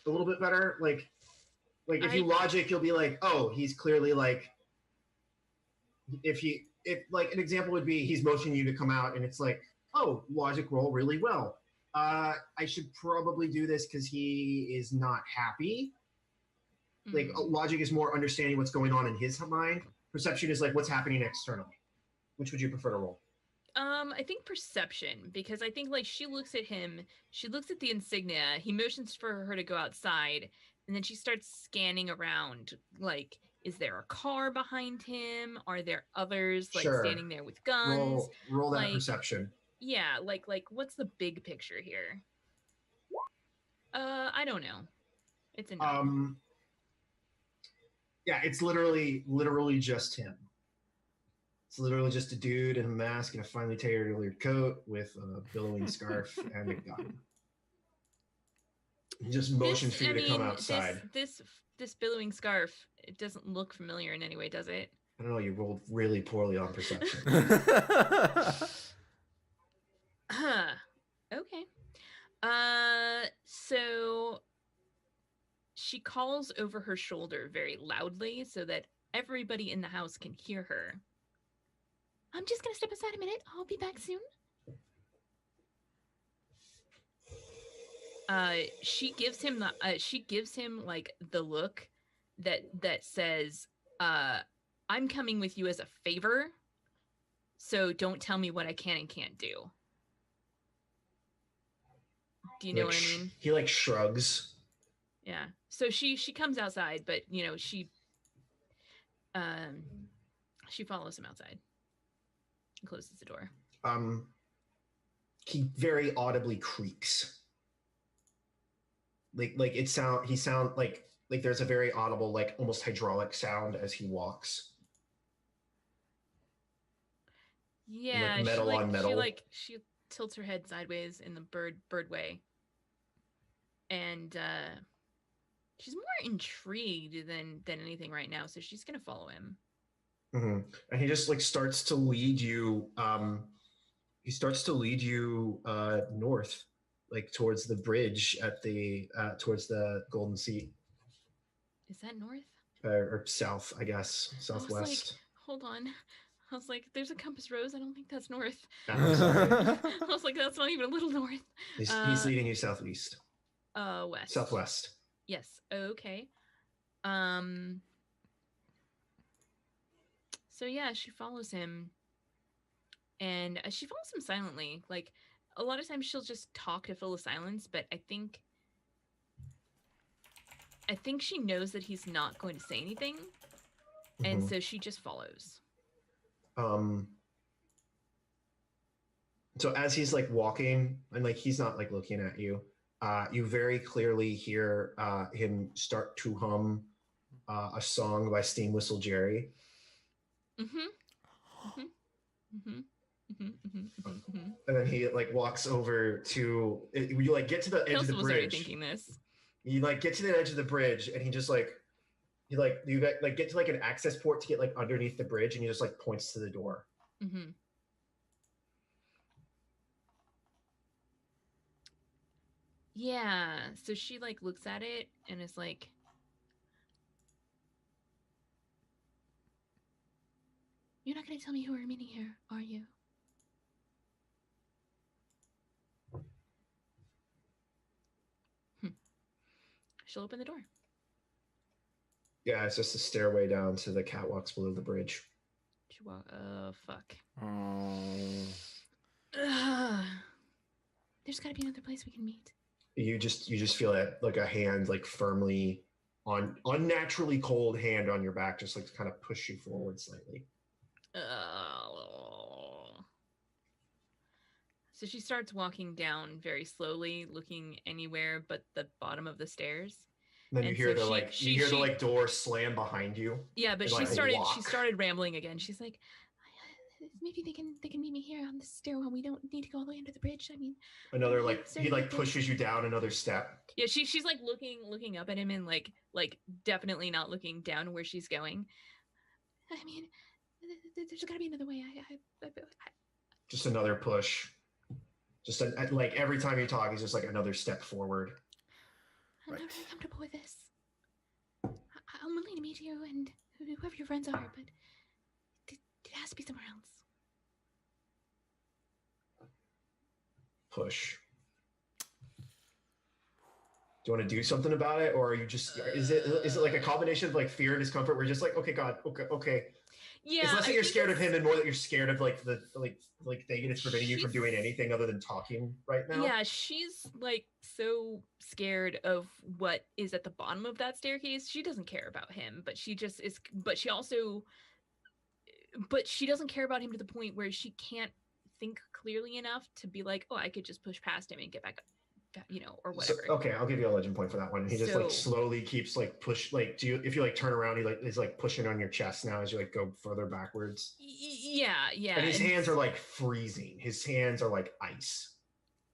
a little bit better. Like if you logic, you'll be like, oh, he's clearly like. If like an example would be he's motioning you to come out, and it's like, oh, logic roll really well. I should probably do this because he is not happy. Like logic is more understanding what's going on in his mind. Perception is like what's happening externally. Which would you prefer to roll? I think perception, because I think like she looks at him, she looks at the insignia, he motions for her to go outside, and then she starts scanning around. Like, is there a car behind him? Are there others like standing there with guns? Roll that perception. Yeah, like what's the big picture here? I don't know. It's a no. Yeah, it's literally just him. It's literally just a dude in a mask and a finely tailored coat with a billowing scarf and a gun. He just motions for you to come outside. This billowing scarf, it doesn't look familiar in any way, does it? I don't know. You rolled really poorly on perception. Okay. So she calls over her shoulder very loudly so that everybody in the house can hear her. I'm just gonna step aside a minute. I'll be back soon. She gives him like the look that says, I'm coming with you as a favor, so don't tell me what I can and can't do. Do you know what I mean? He like shrugs. Yeah. So she comes outside, but she follows him outside and closes the door. He very audibly creaks. Like it sound like there's a very audible, like almost hydraulic sound as he walks. Yeah, like metal on metal. She tilts her head sideways in the bird way, and she's more intrigued than anything right now, so she's gonna follow him. Mm-hmm. And he just like starts to lead you. He starts to lead you north, like towards the bridge at the towards the Golden Seat. Is that north? Or south, I guess, southwest. Hold on. I was like, there's a compass rose. I don't think that's north. I'm sorry. I was like, that's not even a little north. He's leading you southeast. West. Southwest. Yes. Okay. So yeah, she follows him, and she follows him silently. Like a lot of times, she'll just talk to fill the silence, but I think she knows that he's not going to say anything, and so she just follows. So as he's like walking, and like he's not like looking at you, you very clearly hear him start to hum a song by Steam Whistle Jerry. And then he like walks over to you, like get to the edge of the bridge. Thinking this. You like get to the edge of the bridge, and he just like you get to like an access port to get like underneath the bridge, and he just like points to the door. Yeah, so she like looks at it and is like, "You're not going to tell me who are meeting here, are you?" She'll open the door. Yeah, it's just a stairway down to the catwalks below the bridge. She walk. Oh fuck. There's got to be another place we can meet. You just feel it, like a hand, like firmly unnaturally cold hand on your back, just like to kind of push you forward slightly. So she starts walking down very slowly, looking anywhere but the bottom of the stairs. And then you hear the door slam behind you. Yeah, but she started rambling again. She's like, maybe they can meet me here on the stairwell. We don't need to go all the way under the bridge. I mean, another like he like pushes you down another step. Yeah, she's like looking up at him and like definitely not looking down where she's going. I mean, there's got to be another way. I just another push. Just like every time you talk, he's just like another step forward. I'm not really comfortable with this. I'm willing to meet you and whoever your friends are, but it has to be somewhere else. Push. Do you want to do something about it, or are you just is it like a combination of like fear and discomfort? We're just like, okay, God, okay. Yeah, it's less that you're scared of him and more that you're scared of like the thing that's preventing you from doing anything other than talking right now. Yeah, she's like so scared of what is at the bottom of that staircase. She doesn't care about him, but she just is. But she doesn't care about him to the point where she can't think clearly enough to be like, oh, I could just push past him and get back up. Or whatever. So, okay, I'll give you a legend point for that one. He just like slowly keeps like push like if you like turn around, he's like pushing on your chest now as you like go further backwards. Yeah. And his hands are like freezing. His hands are like ice.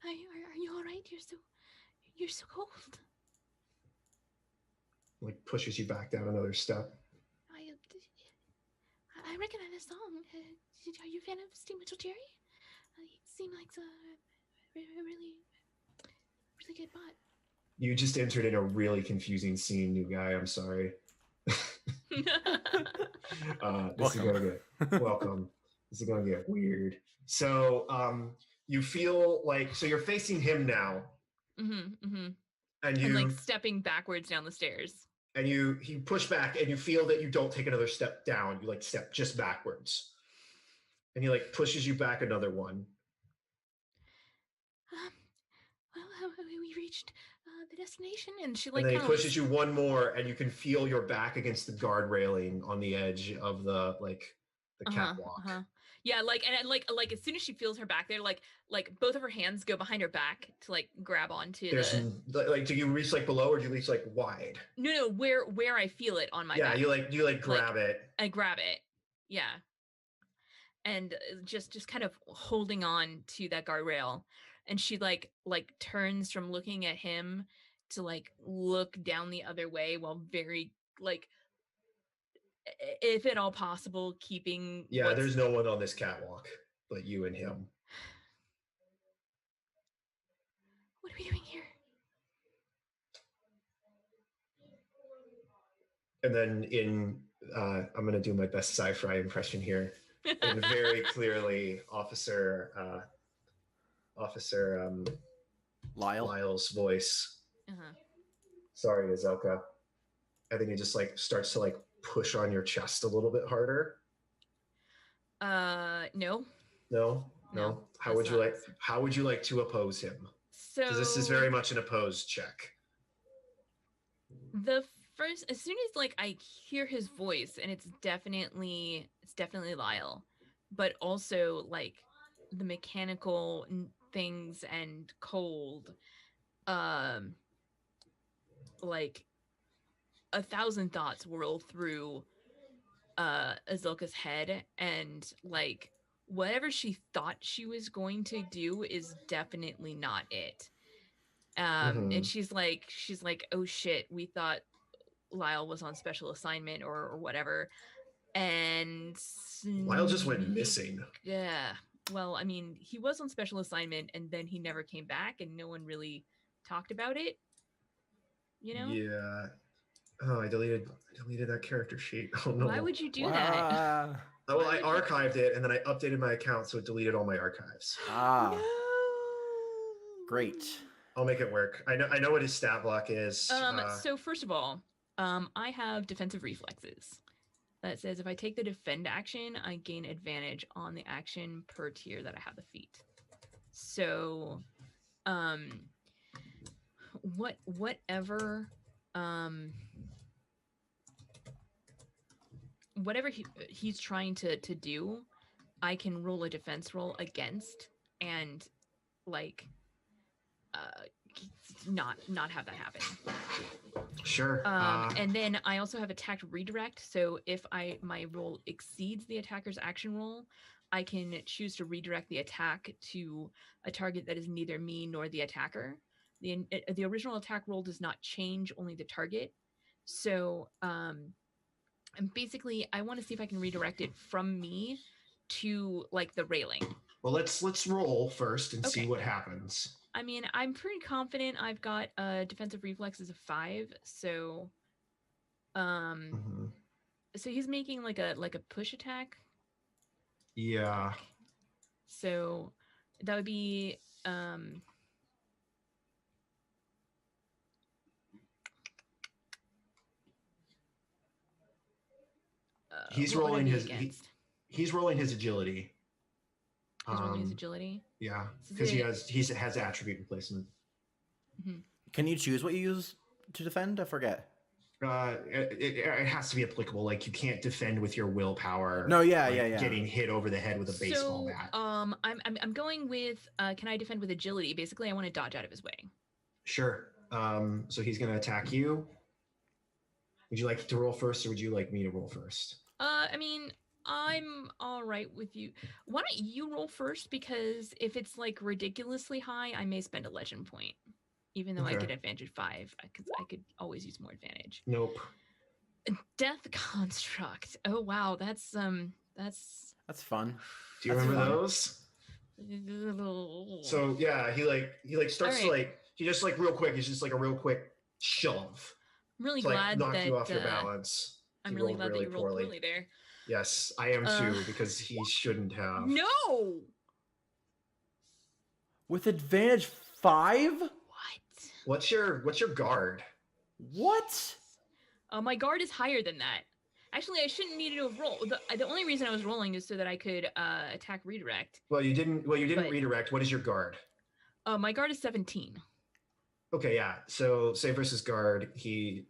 Are you all right? You're so cold. Like pushes you back down another step. I recognize this song. Are you a fan of Steam Whistle Jerry? He seemed like a really good bot. You just entered in a really confusing scene, new guy. I'm sorry. This is gonna get welcome. This is gonna get weird. So you feel like you're facing him now. And like stepping backwards down the stairs. and you push back, and you feel that you don't take another step down. You like step just backwards, and he like pushes you back another one. Well, we reached the destination, And she And like then he kind of pushes you one more, and you can feel your back against the guard railing on the edge of the catwalk. Yeah, like and like as soon as she feels her back there, like both of her hands go behind her back to like grab onto There's like, do you reach like below, or do you reach like wide? No, where I feel it on my back. Yeah, you grab it. I grab it. Yeah. And just kind of holding on to that guardrail, and she like turns from looking at him to like look down the other way while very like if at all possible keeping There's no one on this catwalk but you and him. What are we doing here? And then I'm gonna do my best sci-fi impression here, and very clearly Officer Lyle's voice. Sorry, Azelka. And then he just like starts to like push on your chest a little bit harder. No. How would you like to oppose him? So this is very much an opposed check. The first, as soon as like I hear his voice, and it's definitely Lyle, but also like the mechanical things and cold, like 1,000 thoughts whirl through Azilka's head, and like whatever she thought she was going to do is definitely not it. And she's like, oh shit, we thought Lyle was on special assignment or whatever, and Lyle just went missing. Yeah, well, I mean, he was on special assignment, and then he never came back, and no one really talked about it, you know? Yeah. Oh, I deleted that character sheet. Oh no. Why would you do that? Oh, well, I archived it, and then I updated my account, so it deleted all my archives. No. Great. I'll make it work. I know what his stat block is. So first of all, I have defensive reflexes. That says if I take the defend action, I gain advantage on the action per tier that I have the feat. So, whatever he's trying to do, I can roll a defense roll against, and like not have that happen. Sure. And then I also have attack redirect. So if my roll exceeds the attacker's action roll, I can choose to redirect the attack to a target that is neither me nor the attacker. The original attack roll does not change, only the target. So and basically I want to see if I can redirect it from me to like the railing. Well, let's roll first and see what happens. I mean, I'm pretty confident I've got defensive reflexes of 5, so so he's making like a push attack. Yeah. So that would be he's rolling his he's rolling his agility. He's rolling his agility. Yeah, because he has attribute replacement. Can you choose what you use to defend? I forget. It has to be applicable. Like you can't defend with your willpower. No, yeah. Getting hit over the head with a baseball bat. I'm going with can I defend with agility? Basically, I want to dodge out of his way. Sure. So he's going to attack you. Would you like to roll first, or would you like me to roll first? I mean, I'm all right with you. Why don't you roll first? Because if it's like ridiculously high, I may spend a legend point, even though I get advantage 5, because I could always use more advantage. Nope. Death construct. Oh wow, that's fun. Do you remember those? So yeah, he starts to he just real quick. He's just like a real quick shove. I'm really glad that knock you off your balance. I'm really glad that you rolled poorly there. Yes, I am too, because he shouldn't have. No. With advantage 5? What? What's your guard? What? My guard is higher than that. Actually, I shouldn't need to roll. The only reason I was rolling is so that I could attack redirect. Well, you didn't But- redirect. What is your guard? My guard is 17. Okay, yeah. So say versus guard, he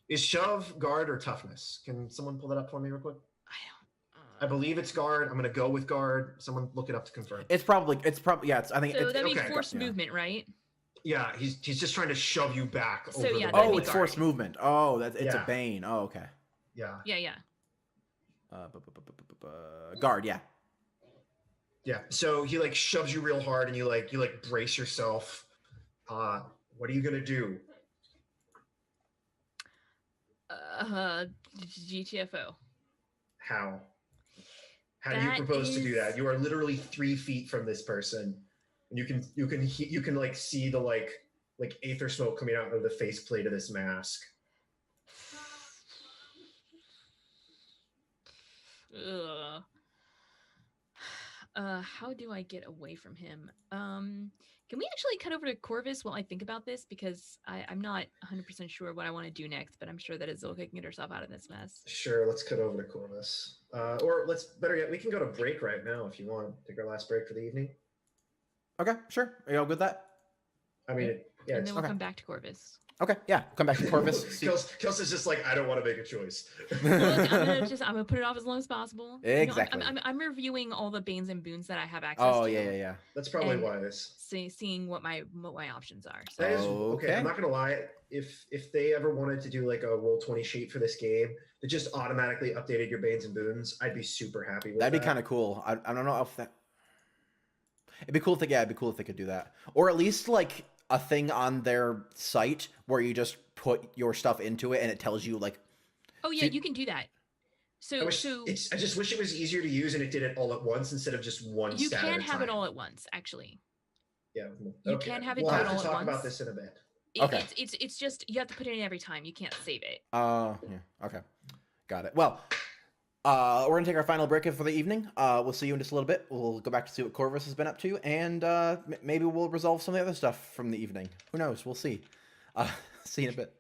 is shove guard or toughness. Can someone pull that up for me real quick? I believe it's guard. I'm gonna go with guard. Someone look it up to confirm. It's probably yeah. I think So it's, that'd be okay, forced yeah. movement, right? Yeah, he's just trying to shove you back. So, over yeah, the that'd oh, be it's guard. forced movement. Oh, it's Yeah. a bane. Oh, okay. Yeah. Yeah. Guard, yeah. Yeah. So he like shoves you real hard, and you like brace yourself. What are you gonna do? GTFO. How? How do you That propose to do that? is- You are literally 3 feet from this person, and you can like see the like aether smoke coming out of the faceplate of this mask. Ugh. How do I get away from him? Can we actually cut over to Corvus while I think about this? Because I'm not 100% sure what I want to do next, but I'm sure that Azulka can get herself out of this mess. Sure, let's cut over to Corvus. Or let's better yet, we can go to break right now if you want. Take our last break for the evening. Okay, sure. Are you all good with that? I mean, yeah. And It's, then we'll okay. come back to Corvus. Okay, yeah. Come back to Corvus. See- Kelsey's just like, I don't want to make a choice. Look, I'm gonna put it off as long as possible. You know, Exactly. I'm reviewing all the banes and boons that I have access Oh to. yeah. That's probably And- wise. Seeing what my options are. So. That is okay. Okay. I'm not gonna lie. If they ever wanted to do like a roll 20 sheet for this game that just automatically updated your banes and boons, I'd be super happy with That'd that. be kind of cool. I don't know if that. It'd be cool if it'd be cool if they could do that, or at least like a thing on their site where you just put your stuff into it and it tells you like. Oh yeah, See- you can do that. I just wish it was easier to use and it did it all at once instead of just one You stat can at a have it time. all at once, actually. Yeah. You okay. can have it We'll do have it to all at talk about once. this in a bit. Okay. It's just you have to put it in every time. You can't save it. Yeah. Okay. Got it. Well, we're gonna take our final break for the evening. We'll see you in just a little bit. We'll go back to see what Corvus has been up to, and maybe we'll resolve some of the other stuff from the evening. Who knows? We'll see. See you in a bit.